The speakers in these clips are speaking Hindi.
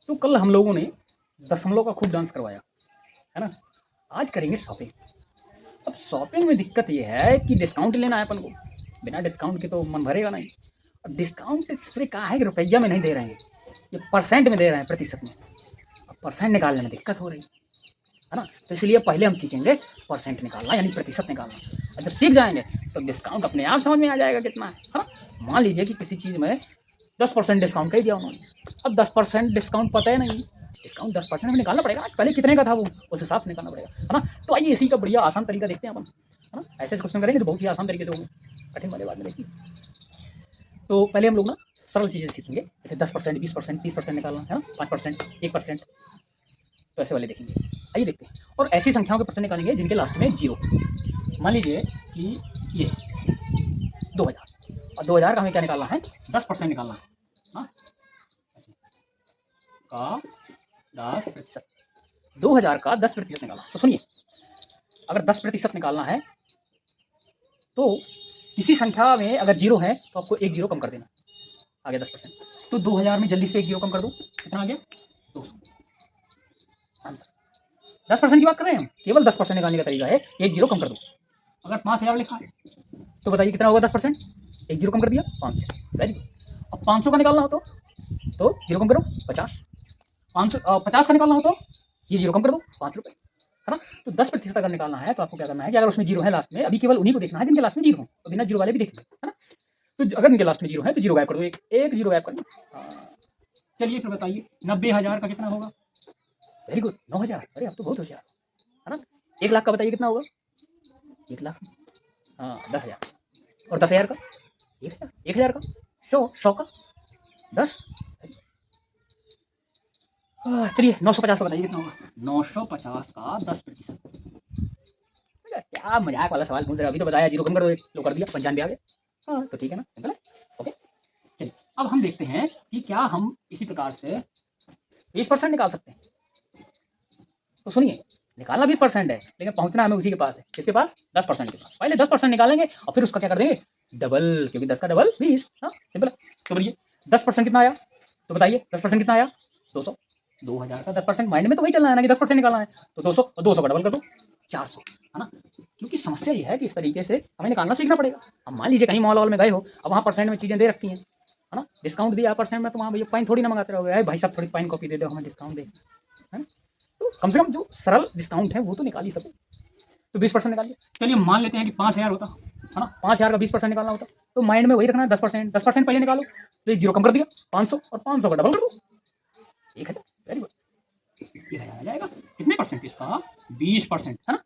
तो कल हम लोगों ने दशमलव का खूब डांस करवाया, है ना? आज करेंगे शॉपिंग। अब शॉपिंग में दिक्कत ये है कि डिस्काउंट लेना है अपन को, बिना डिस्काउंट के तो मन भरेगा नहीं। अब डिस्काउंट इसलिए कहा है कि रुपया में नहीं दे रहे हैं, ये परसेंट में दे रहे हैं, प्रतिशत में। अब परसेंट निकालने में दिक्कत हो रही है ना, तो इसलिए पहले हम सीखेंगे परसेंट निकालना, यानी प्रतिशत निकालना। और जब सीख जाएंगे तो डिस्काउंट अपने आप समझ में आ जाएगा कितना है ना। मान लीजिए कि किसी चीज़ में 10% डिस्काउंट कह दिया उन्होंने, अब 10% डिस्काउंट पता है नहीं, डिस्काउंट 10% हमें निकालना पड़ेगा ना, पहले कितने का था वो उस हिसाब से निकालना पड़ेगा, है ना। तो आइए इसी का बढ़िया आसान तरीका देखते हैं अपन, है ना। ऐसे क्वेश्चन करेंगे तो बहुत ही आसान तरीके से होंगे, कठिन वाले बाद में देखिए। तो पहले हम लोग ना सरल चीज़ें सीखेंगे, जैसे 10%, 20%, 30% निकालना, है ना, 5%, 1%, तो ऐसे वाले देखेंगे। आइए देखते हैं। और ऐसी संख्याओं के परसेंट निकालेंगे जिनके लास्ट में जीरो। मान लीजिए कि ये 2000, और 2000 का हमें क्या निकालना है, 10% निकालना है, हाँ, का 10%, 2000 का 10% निकालना। तो सुनिए, अगर 10% निकालना है तो किसी संख्या में अगर जीरो है तो आपको एक जीरो कम कर देना, आ गया 10%। तो 2000 में जल्दी से एक जीरो कम कर दो, कितना आ गया, 200। आंसर 10% की बात कर रहे हैं हम, केवल 10% निकालने का तरीका है, एक जीरो कम कर दो। अगर 5000 लिखा है तो बताइए कितना होगा 10%, एक जीरो कम कर दिया, 500। Very good. अब 500 का निकालना हो तो जीरो कम करो, 50। 50 का निकालना हो तो ये जीरो कम कर दो, 5 रुपये, है ना। तो 10% अगर निकालना है तो आपको क्या करना है कि अगर उसमें जीरो है लास्ट में, अभी केवल उन्हीं को देखना है जिनके लास्ट में जीरो हो, तो बिना जीरो वाले भी देखेंगे, है ना। तो अगर इनके लास्ट में जीरो है तो जीरो गायब कर दो, एक एक जीरो गायब कर दो। चलिए फिर बताइए 90,000 का कितना होगा। Very good, 9000। अरे आप तो बहुत होशियार, है ना। 1 लाख का बताइए कितना होगा, 1 लाख, हाँ 10,000। और 10,000 का, 1,000, 1,000 का, 100 का, 10। चलिए 950 का बताइए कितना होगा, 950 का 10%। क्या मजाक वाला सवाल पूछ रहे हो, अभी तो बताया जीरो कम कर दो, एक लो कर दिया, 95 आ गए। हाँ तो ठीक है ना, सिंपल है। ओके, चलिए अब हम देखते हैं कि क्या हम इसी प्रकार से 20% निकाल सकते हैं। तो सुनिए, निकालना 20% है लेकिन पहुंचना हमें उसी के पास है, किसके पास, 10% के पास। पहले 10% निकालेंगे और फिर उसका क्या कर देंगे, डबल, क्योंकि 10 का डबल 20। हाँ सिंपल है। तो बोलिए 10% कितना आया, तो बताइए 10% कितना आया, 200। 2000 का 10% माइंड में तो वही चलना है ना कि 10% निकालना है, तो 200 और 200 का डबल कर दो, 400, है ना। क्योंकि समस्या ये है कि इस तरीके से हमें निकालना सीखना पड़ेगा। अब मान लीजिए कहीं मॉल वॉल में गए हो, अब वहाँ परसेंट में चीज़ें दे रखी हैं, है ना, डिस्काउंट दिया परसेंट में, तो वहाँ भैया पाइन थोड़ी ना मंगाते रहोगे, भाई साहब थोड़ी पाइन कॉपी दे दो हमें डिस्काउंट दे, है ना। तो कम से कम जो सरल डिस्काउंट है वो तो निकाल ही सको। तो 20% निकालिए। चलिए मान लेते हैं कि 5000 होता, है ना, 5000 का 20% निकालना होता, तो माइंड में वही रखना है 10%, 10% पहले निकालो, तो एक जीरो कम कर दिया, 500, और 500 का डबल कर दो, 1,000। वेरी गुड, 1,000 आ जाएगा। कितने परसेंट इसका, 20%, है ना।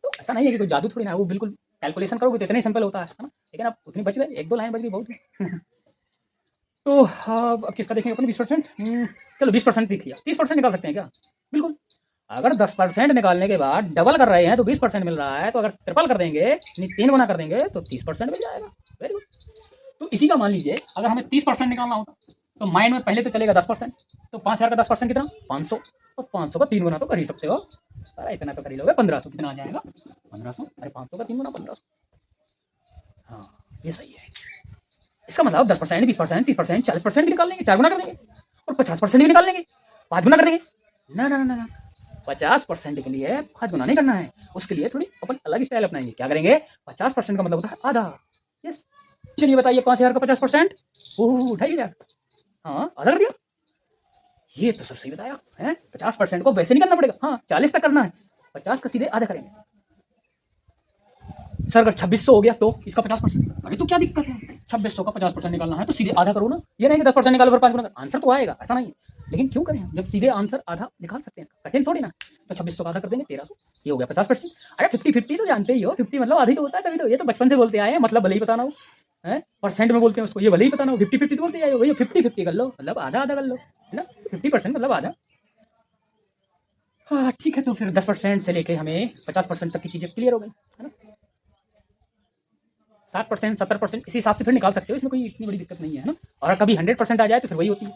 तो ऐसा नहीं है कि कोई जादू थोड़ी ना है, वो बिल्कुल कैलकुलेशन करोगे तो इतना ही सिंपल होता है ना। लेकिन अब उतनी बच गए, एक दो लाइन बच गई, बहुत है। तो अब किसका देखेंगे अपन, 20%। चलो 20% देख लिया, 30% निकाल सकते हैं क्या, बिल्कुल। अगर 10% निकालने के बाद डबल कर रहे हैं तो 20% मिल रहा है, तो अगर ट्रिपल कर देंगे यानी 3 गुना कर देंगे तो 30% मिल जाएगा। Very good. तो इसी का मान लीजिए अगर हमें 30% निकालना होता तो माइंड में पहले तो चलेगा 10%, तो 5000 का 10% कितना, 500, और 500 का 3 गुना तो कर ही सकते हो। अरे इतना तो कर ही लोगे, 1500 कितना आ जाएगा, 1500, अरे 500 का 3 गुना 1500। हाँ ये सही है। इसका मतलब 10%, 20%, 30%, 40% भी निकाल लेंगे, 4 गुना कर देंगे, और 50% भी निकाल लेंगे, 5 गुना कर देंगे। ना ना ना ना, 50% के लिए 5 गुना नहीं करना है, उसके लिए थोड़ी अपन अलग स्टाइल अपनाएंगे। क्या करेंगे, 50% का मतलब होता है आधा। यस। चलिए बताइए 5000 का 50%, ओह 2,500, हाँ आधा कर दिया। ये तो सब सही बताया है, 50% को वैसे नहीं करना पड़ेगा, हाँ 40 तक करना है, 50 का सीधे आधा करेंगे। सर अगर 2600 हो गया तो इसका 50%, अरे तो क्या दिक्कत है, 2600 का 50% निकालना है तो सीधे आधा करो ना, ये नहीं कि 10% निकालो फिर 5 गुना, आंसर तो आएगा, ऐसा नहीं है। लेकिन क्यों करें हम, जब सीधे आंसर आधा निकाल सकते हैं, इसका कठिन थोड़ी ना। तो 2600 का आधा कर देंगे, 1300, ये हो गया 50%। अरे 50-50 तो जानते ही हो, 50 मतलब आधी तो होता है, तभी तो ये तो बचपन से बोलते आए हैं, मतलब भले ही पता ना हो, है परसेंट में बोलते हैं उसको, ये भले ही पता ना हो, 50-50 तो बोलते आए हो, भैया 50-50 कर लो, मतलब आधा आधा कर लो, है ना, 50% मतलब आधा। हाँ ठीक है, तो फिर 10% से लेके हमें 50% तक की चीज़ें क्लियर हो गई, है ना। 60%, 70% इसी हिसाब से फिर निकाल सकते हो, इसमें कोई इतनी बड़ी दिक्कत नहीं है ना। और कभी 100% आ जाए तो फिर वही होती है,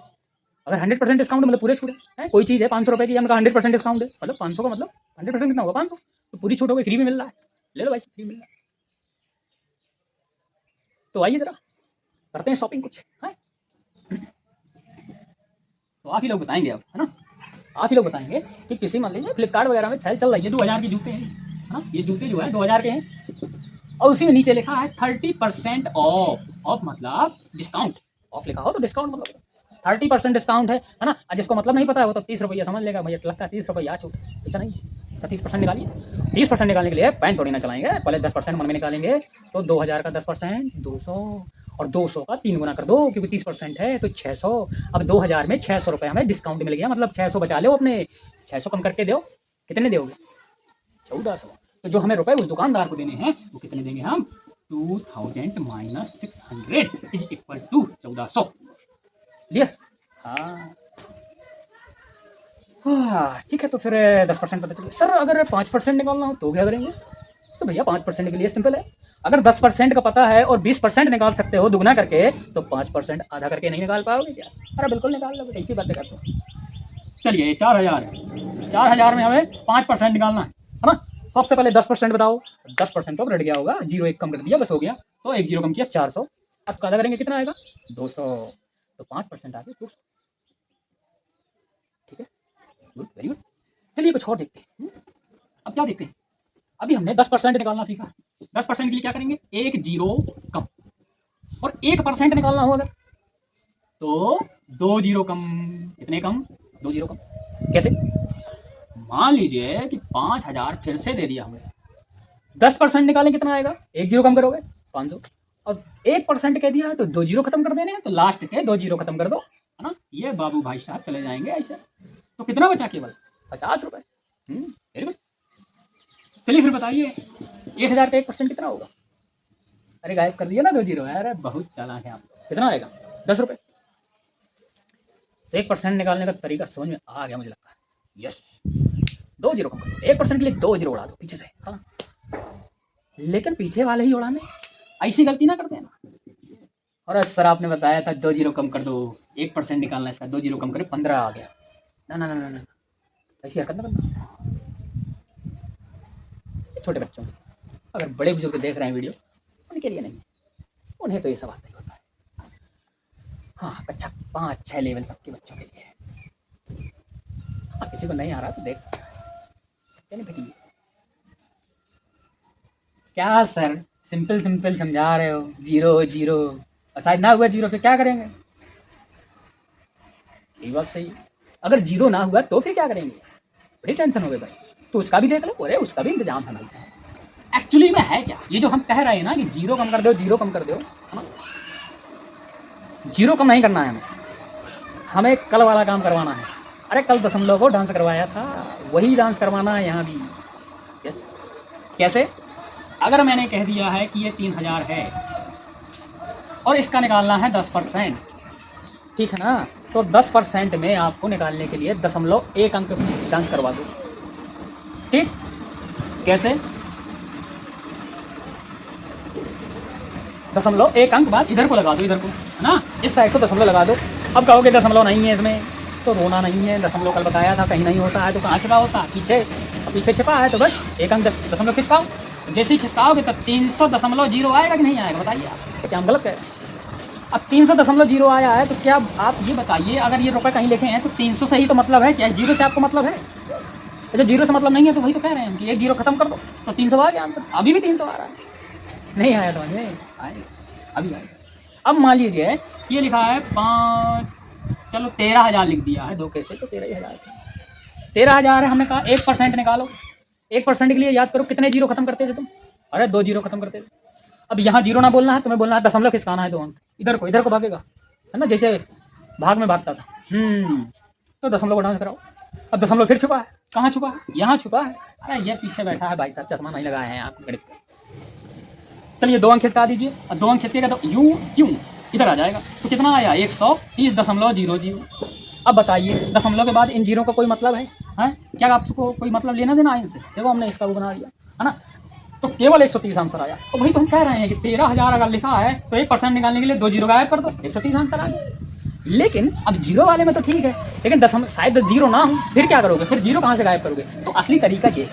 अगर 100% डिस्काउंट मतलब पूरे छूट है, कोई चीज़ है 500 रुपये की, हमने कहा 100% डिस्काउंट है, मतलब 500 का मतलब 100% कितना होगा, 500, तो पूरी छूट हो गई, फ्री में मिल रहा है, ले लो भाई फ्री मिल रहा है। तो आइए जरा करते हैं शॉपिंग कुछ, है। तो तो आप ही लोग बताएंगे अब, है ना, आप ही लोग बताएंगे कि किसी मान लीजिए फ्लिपकार्ट वगैरह में सेल चल रही है, 2000 के जूते हैं, है ना, ये जूते जो है 2000 के हैं और उसी में नीचे लिखा है 30% ऑफ। ऑफ मतलब डिस्काउंट, ऑफ लिखा हो तो डिस्काउंट मतलब 30% डिस्काउंट है ना। जिसको मतलब नहीं पता है वो तो 30 रुपया समझ लेगा, भैया लगता है 30 रुपया छूट, ऐसा नहीं है। 30% निकालिए, 30% निकालने के लिए पेन थोड़ी ना चलाएंगे, पहले 10% मन में निकालेंगे तो 2000 का 10% 200 और 200 का 3 गुना कर दो क्योंकि 30% है तो 600। अब 2000 में 600 रुपये हमें डिस्काउंट मिल गया, मतलब 600 बचा लो अपने, 600 कम करके दो, कितने दोगे 1400। तो जो हमें रुपए उस दुकानदार को देने हैं वो कितने देंगे हम, 2000 माइनस 600 इज इक्वल टू 1400। लिया, हाँ ठीक है। तो फिर 10% पता चलिए सर, अगर 5% निकालना हो तो क्या करेंगे, तो भैया 5% के लिए सिंपल है, अगर 10% का पता है और 20% निकाल सकते हो दुगना करके तो 5% आधा करके नहीं निकाल पाओगे क्या, अरे बिल्कुल निकाल लोगे, ऐसी बातें करते हो। चलिए 4000 है, 4000 में हमें 5% निकालना है ना। सबसे पहले 10% बताओ, 10% तो रट गया होगा, जीरो एक कम कर दिया बस हो गया, तो एक जीरो कम किया 400, अब आधा करेंगे कितना आएगा 200, तो 5% आ गया 200, ठीक है, गुड वेरी गुड। चलिए कुछ और देखते हैं। अब क्या देखते हैं, अभी हमने 10% निकालना सीखा, 10% के लिए क्या करेंगे, एक जीरो कम, और 1% निकालना हो अगर तो 2 जीरो कम, कितने कम 2 जीरो कम, कैसे, मान लीजिए कि 5000 फिर से दे दिया हमें, 10% निकालें कितना आएगा, एक जीरो कम करोगे 500, और 1% कह दिया है तो 2 जीरो खत्म कर देने हैं, तो लास्ट के 2 जीरो खत्म कर दो, है ना, ये बाबू भाई साहब चले जाएंगे ऐसे, तो कितना बचा केवल 50 रुपए। Very good. चलिए फिर बताइए 1000 का 1% कितना होगा, अरे गायब कर दिया ना 2 जीरो, अरे बहुत चालाक है आप, कितना आएगा 10 रुपए। तो 1% निकालने का तरीका समझ में आ गया मुझे लगता है, यस 2 जीरो कम करो, 1% के लिए 2 जीरो उड़ा दो पीछे से, हाँ, लेकिन पीछे वाले ही उड़ाने, ऐसी गलती ना कर देना। और सर आपने बताया था 2 जीरो कम कर दो, 1% निकालना इसका, 2 जीरो कम करे 15 आ गया, ना ना ना ना ना, ऐसी हरकत ना करना। छोटे बच्चों के, अगर बड़े बुजुर्ग देख रहे हैं वीडियो उनके लिए नहीं, उन्हें तो ये सवाल नहीं होता है, हाँ कक्षा 5-6 लेवल तक के बच्चों के लिए, हाँ किसी को नहीं आ रहा तो देख सकता है। चलिए बेटी, क्या सर सिंपल सिंपल समझा रहे हो, जीरो जीरो और शायद ना हुआ जीरो फिर क्या करेंगे, ये बात सही, अगर जीरो ना हुआ तो फिर क्या करेंगे, बड़ी टेंशन हो गई भाई, तो उसका भी देख लो, अरे उसका भी इंतजाम है भाई साहब। एक्चुअली में है क्या, ये जो हम कह रहे हैं ना कि जीरो कम कर दो, जीरो कम कर दो, है ना, जीरो कम नहीं करना है हमें, हमें कल वाला काम करवाना है। अरे कल दशमलव को डांस करवाया था, वही डांस करवाना है यहाँ भी। यस, कैसे, अगर मैंने कह दिया है कि ये 3000 है और इसका निकालना है 10%, ठीक है ना, तो 10% में आपको निकालने के लिए 0.1 अंक डांस करवा दो, ठीक, कैसे 0.1 अंक बाद इधर को लगा दो, इधर को, है ना, इस साइड को दशमलव लगा दो। अब कहोगे दशमलव नहीं है इसमें, तो रोना नहीं है, दशमलव कल बताया था कहीं नहीं होता है, तो कहाँ छिपा होता है, पीछे, पीछे छिपा है, तो बस 1 अंक दशमलव खिसकाओ, जैसे ही खिसकाओगे तब 300.0 आएगा कि नहीं आएगा, बताइए आप, क्या हम गलत कह रहे हैं। अब 300.0 आया है तो क्या आप ये बताइए, अगर ये रुपये कहीं लिखे हैं तो 300 से ही तो मतलब है, क्या जीरो से आपको मतलब है, जब जीरो से मतलब नहीं है तो वही तो कह रहे हैं कि एक जीरो खत्म कर दो तो 300 आ गया आंसर, अभी भी 300 आ रहा है, नहीं आया समझ में, आए अभी आए। अब मान लीजिए ये लिखा है 5, चलो 13,000 लिख दिया है, 2 कैसे तो 13,000 से 13,000 है, हमने कहा 1% निकालो, 1% के लिए याद करो कितने जीरो खत्म करते थे तुम, अरे 2 जीरो खत्म करते थे। अब यहाँ जीरो ना बोलना है, तुम्हें बोलना है दशमलव खिसकाना है 2 अंक, इधर को भागेगा, है ना, जैसे भाग में भागता था, तो दशमलव को डांस कराओ। अब दशमलव फिर छुपा है, कहाँ छुपा है, यहाँ छुपा है, अरे ये पीछे बैठा है भाई साहब, चश्मा नहीं लगाए हैं आपको गणित। चलिए 2 अंक खिसका दीजिए, अब 2 अंक खिसकेगा तो यूं क्यों इधर आ जाएगा, तो कितना आया 130.00। अब बताइए दशमलव के बाद इन जीरो का कोई मतलब है, क्या आपको कोई मतलब लेना देना है इनसे, देखो हमने इसका वो बना दिया, है ना, तो केवल 130 आंसर आया। तो वही तो हम कह रहे हैं कि 13,000 अगर लिखा है तो 1% निकालने के लिए 2 जीरो गायब कर दो, 130 आंसर आ गया। लेकिन अब जीरो वाले में तो ठीक है, लेकिन शायद जीरो ना हो, फिर क्या करोगे, फिर जीरो कहाँ से गायब करोगे। तो असली तरीका ये,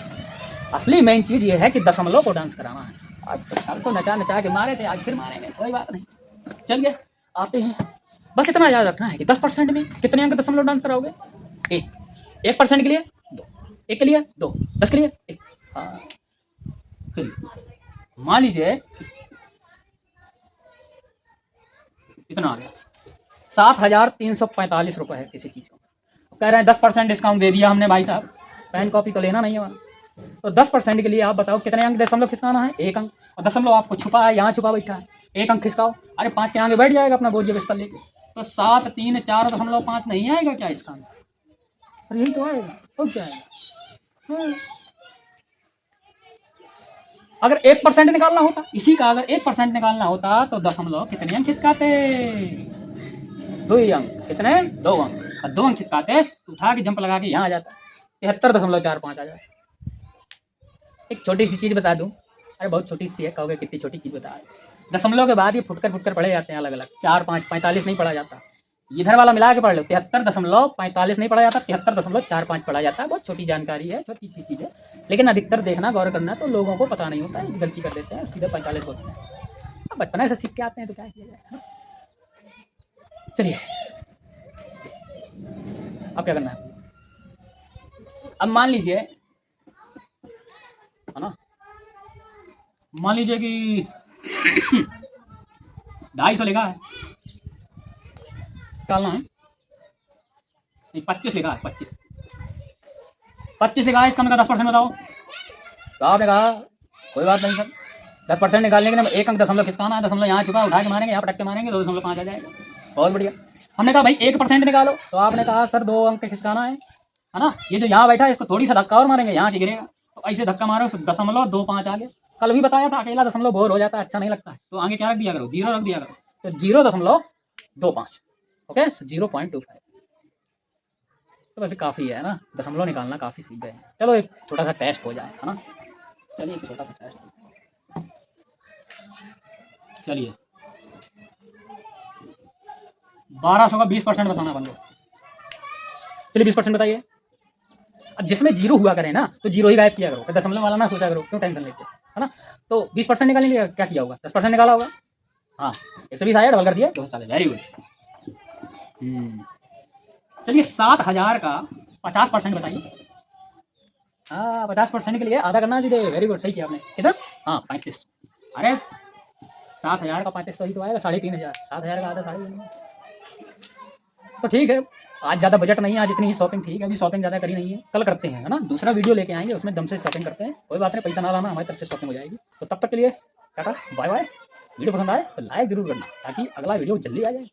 असली मेन चीज़ ये है कि दशमलव को डांस कराना है। आज तो नचा नचा के मारे थे, आज फिर मारेंगे, कोई बात नहीं। चलिए आते हैं बस इतना याद रखना है कि 10% में कितने अंक दशमलव डांस कराओगे? 1% के लिए 2, 1 के लिए 2, 10 के लिए 1। हाँ चलिए मान लीजिए इतना आ गया, 7,345 रुपये है किसी चीज़ का। कह रहे हैं 10% डिस्काउंट दे दिया हमने भाई साहब, पेन कॉपी तो लेना नहीं है वहाँ। तो 10% के लिए आप बताओ कितने अंक दशमलव खिसकाना है? 1 अंक। और दशमलव आपको छुपा है, यहाँ छुपा बैठा है, 1 अंक खिसकाओ। अरे 5 के आगे बैठ जाएगा अपना बोझ बिस्तर लेके। तो 7,3,4.5 नहीं आएगा क्या इसका आंसर? अरे यही तो आएगा, और क्या आएगा? हाँ। अगर 1% निकालना होता, इसी का अगर 1% निकालना होता तो दशमलव कितने अंक खिसकाते? 2 ही अंक। कितने? 2 अंक। और 2 अंक खिसकाते तो उठा के जंप लगा के यहाँ आ जाता, 73.45 आ जाता। एक छोटी सी चीज़ बता दूं, अरे बहुत छोटी सी है, कहोगे कितनी छोटी चीज़ बता रहे। दशमलव के बाद ये फुटकर पढ़े जाते हैं अलग अलग, 4, 5, 45 नहीं पढ़ा जाता। इधर वाला मिला के पढ़ लो, 73.45 नहीं पढ़ा जाता, 73.45 पढ़ा जाता है। बहुत छोटी जानकारी है, छोटी सी चीज़ है, लेकिन अधिकतर देखना, गौर करना, तो लोगों को पता नहीं होता है, गलती कर देते हैं, सीधे 45 बोलते हैं। अब बचपन से सीख के आते हैं तो क्या किया जाए। चलिए अब क्या करना है? अब मान लीजिए, है ना, मान लीजिए कि 250 लिखा है, निकालना है, 25 लिखा है, 25 लिखा है, इसका मतलब 10% बताओ। तो आपने कहा कोई बात नहीं सर, 10% निकालने के लिए 1 अंक दशमलव खिसकाना है, दशमलव यहाँ छुपा, उठा के मारेंगे, यहाँ पटक के मारेंगे, 2.5 आ जाएगा। बहुत बढ़िया। हमने कहा भाई 1% निकालो, तो आपने कहा सर 2 अंक खिसकाना है ना। ये जो यहाँ बैठा है इसको थोड़ी सा धक्का और मारेंगे, यहाँ की गिरेगा, तो ऐसे धक्का मारो, 0.25 आ गया। कल भी बताया था अकेला दशमलव बोर हो जाता है, अच्छा नहीं लगता है, तो आगे क्या रख दिया करो? 0 रख दिया करो। तो 0.25, ओके, 0.25। तो वैसे काफ़ी है ना, दशमलव निकालना काफ़ी सीख गए हैं। चलो एक छोटा सा टेस्ट हो जाए, है ना। चलिए एक छोटा सा टेस्ट, चलिए 1200 का 20% बताना अपन लोग। चलिए 20% बताइए। अब जिसमें 0 हुआ करे ना, तो 0 ही गायब किया करो, दशमलव वाला ना सोचा करो, क्यों टेंशन लेते हो, है ना। तो 20% निकालेंगे, क्या किया होगा? 10% निकाला होगा। हाँ 120 आया, डबल कर दिया, तो चले, वेरी गुड। चलिए 7,000 का 50% बताइए। हाँ 50% के लिए आधा करना सीधे, वेरी गुड, सही किया आपने। कितना? हाँ 35। अरे 7,000 का 35 ही तो आएगा, 3,500। 7,000 का आधा 3,500। तो ठीक है, आज ज़्यादा बजट नहीं है, आज इतनी ही शॉपिंग ठीक है, अभी शॉपिंग ज़्यादा करी नहीं है, कल करते हैं, है ना। दूसरा वीडियो लेके आएंगे, उसमें दम से शॉपिंग करते हैं, कोई बात नहीं, पैसा ना लाना, हमारी तरफ से शॉपिंग हो जाएगी। तो तब तक के लिए टाटा बाय बाय। वीडियो पसंद आए तो लाइक जरूर करना, ताकि अगला वीडियो जल्दी आ जाए।